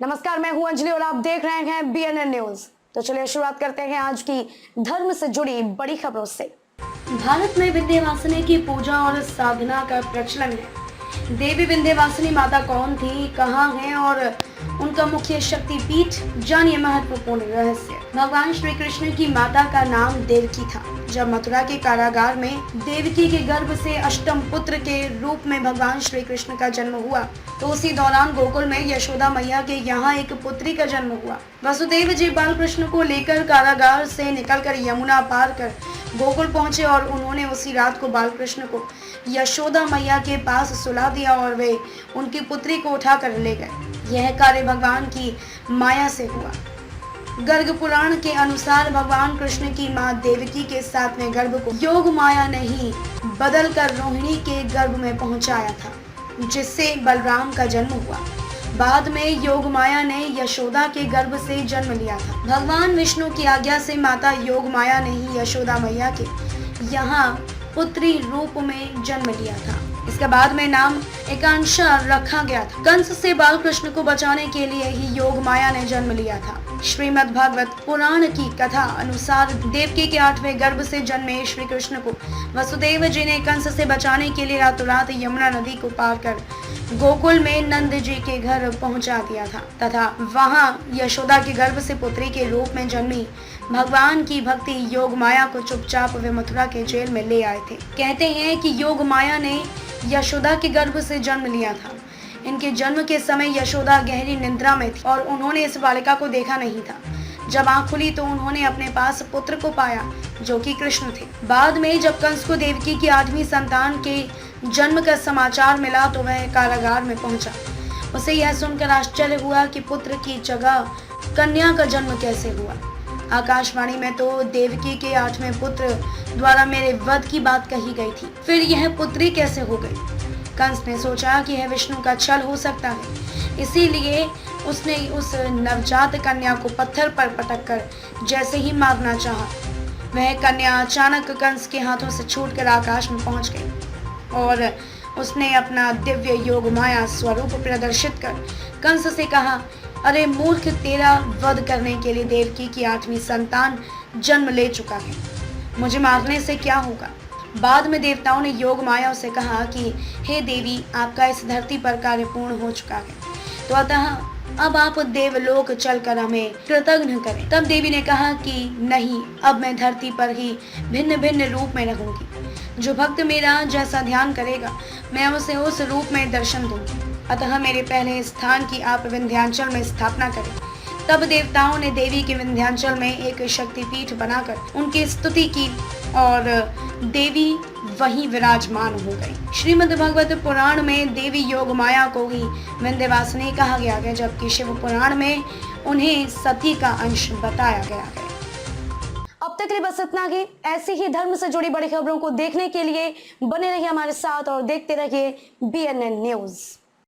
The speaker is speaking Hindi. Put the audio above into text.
नमस्कार, मैं हूं अंजलि और आप देख रहे हैं BNN न्यूज। तो चलिए शुरुआत करते हैं आज की धर्म से जुड़ी बड़ी खबरों से। भारत में विंध्यवासिनी की पूजा और साधना का प्रचलन है। देवी विंध्यवासिनी माता कौन थी, कहाँ है और उनका मुख्य शक्तिपीठ, जानिए महत्वपूर्ण रहस्य। भगवान श्री कृष्ण की माता का नाम देवकी था। जब मथुरा के कारागार में देवकी के गर्भ से अष्टम पुत्र के रूप में भगवान श्री कृष्ण का जन्म हुआ, तो उसी दौरान गोकुल में यशोदा मैया के यहाँ एक पुत्री का जन्म हुआ। वसुदेव जी बाल कृष्ण को लेकर कारागार से निकलकर यमुना पार कर गोकुल पहुंचे और उन्होंने उसी रात को बाल कृष्ण को यशोदा मैया के पास सुला दिया और वे उनकी पुत्री को उठा कर ले गए। यह कार्य भगवान की माया से हुआ। गर्ग पुराण के अनुसार भगवान कृष्ण की मां देवकी के 7वें गर्भ को योग माया ने ही बदल कर रोहिणी के गर्भ में पहुंचाया था, जिससे बलराम का जन्म हुआ। बाद में योग माया ने यशोदा के गर्भ से जन्म लिया था। भगवान विष्णु की आज्ञा से माता योग माया ने ही यशोदा मैया के यहाँ पुत्री रूप में जन्म लिया था। इसके बाद में नाम एकांशा रखा गया था। कंस से बाल कृष्ण को बचाने के लिए ही योग माया ने जन्म लिया था। श्रीमद् भागवत पुराण की कथा अनुसार देवकी के 8वें गर्भ से जन्मे श्री कृष्ण को वसुदेव जी ने कंस से बचाने के लिए रातों रात यमुना नदी को पार कर गोकुल में नंद जी के घर पहुंचा दिया था तथा वहां यशोदा के गर्भ से पुत्री के रूप में जन्मी भगवान की भक्ति योग माया को चुपचाप वे मथुरा के जेल में ले आए थे। कहते हैं कि योग माया ने यशोदा के गर्भ से जन्म लिया था। इनके जन्म के समय यशोदा गहरी निद्रा में थी और उन्होंने इस बालिका को देखा नहीं था। जब आंख खुली तो उन्होंने अपने पास पुत्र को पाया जो कि कृष्ण थे। बाद में जब कंस को देवकी की 8वीं संतान के जन्म का समाचार मिला तो वह कारागार में पहुंचा। उसे यह सुनकर आश्चर्य हुआ कि पुत्र की जगह कन्या का जन्म कैसे हुआ। आकाशवाणी में तो देवकी के 8वें पुत्र द्वारा मेरे वध की बात कही गई थी, फिर यह पुत्री कैसे हो गई। कंस ने सोचा कि यह विष्णु का छल हो सकता है, इसीलिए उसने उस नवजात कन्या को पत्थर पर पटक कर जैसे ही मारना चाहा, वह कन्या अचानक कंस के हाथों से छूटकर आकाश में पहुंच गई और उसने अपना दिव्य योग माया स्वरूप प्रदर्शित कर कंस से कहा, अरे मूर्ख, तेरा वध करने के लिए देवकी की 8वीं संतान जन्म ले चुका है, मुझे मारने से क्या होगा। बाद में देवताओं ने योग माया से कहा कि हे देवी, आपका इस धरती पर कार्य पूर्ण हो चुका है, तो अतः अब आप देवलोक चलकर हमें कृतज्ञ करें। तब देवी ने कहा कि नहीं, अब मैं धरती पर ही भिन्न भिन्न रूप में रहूंगी। जो भक्त मेरा जैसा ध्यान करेगा मैं उसे उस रूप में दर्शन दूंगी। अतः मेरे पहले स्थान की आप विंध्याचल में स्थापना करें। तब देवताओं ने देवी के विंध्याचल में एक शक्तिपीठ बनाकर उनकी स्तुति की और देवी वहीं विराजमान हो गई। श्रीमद् भागवत पुराण में देवी योग माया को ही विंध्यवासिनी कहा गया है, जबकि शिव पुराण में उन्हें सती का अंश बताया गया है। अब तक के लिए बस इतना ही। ऐसी ही धर्म से जुड़ी बड़ी खबरों को देखने के लिए बने रहिए हमारे साथ और देखते रहिए BNN न्यूज।